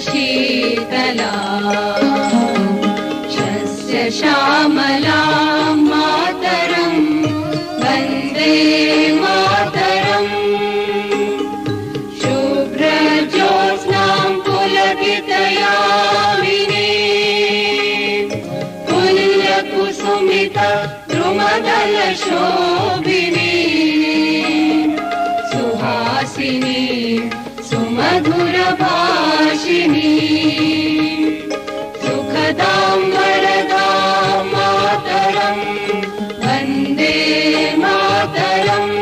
शीतला शस्य श्यामला मातरं वन्दे मातरम् शुभ्रज्योत्स्नां पुलकितयामिनी पुल्यकुसुमित द्रुमदलशोभिनी सुहासिनी सुमधुरभाषिणी सुखदां वरदां मातरं वन्दे मातरम्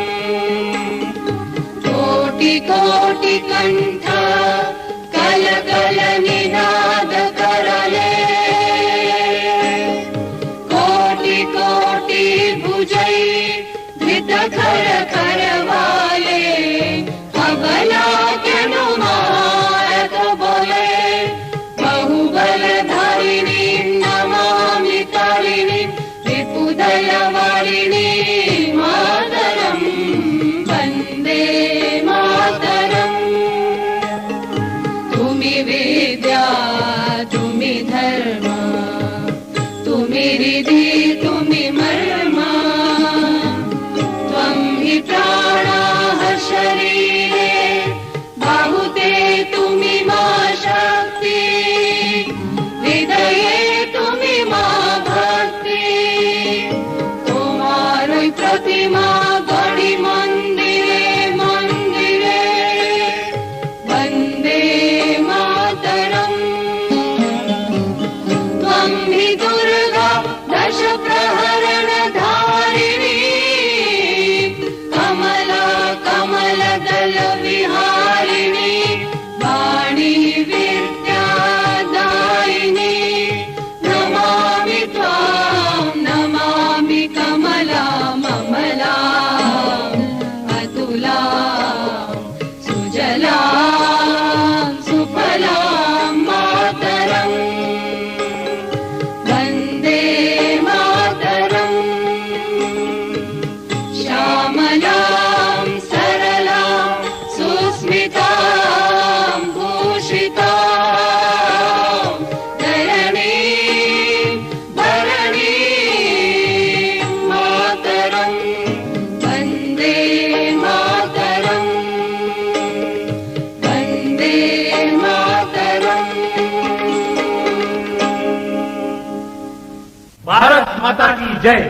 कोटिकोटिकण्ठ कलकलनिनादकरले कोटि भुजै धृतखर करवाले अबला अनुमारक बोले बहुबलधारिणी नमामि तारिणी रिपुदलवारिणी मातरं वन्दे मातरम् तुमि विद्या तुमि धर्म तुमि रिधि तुमि मर्म त्वं हि प्राणाः शरीरे बाहुते तुमि मा शक्ति हृदये तुमि मा भक्ति तुम्हारी प्रतिमा गढ़ी मंदिरे मंदिरे वन्दे मातरम् त्वं हि दुर्गा दश प्रहरण धारिणी कमला कमलदल विहारिणी वाणी विद्यादायिनी नमामि त्वां नमामि कमला ममला अतुला सुजला सुफला मातरम् वन्दे मातरम् श्यामलां सरलां सुस्मितां भूषितां धरणीं भरणीं मातरं वन्दे मातरम् वन्दे मातरम्। भारत माता की जय।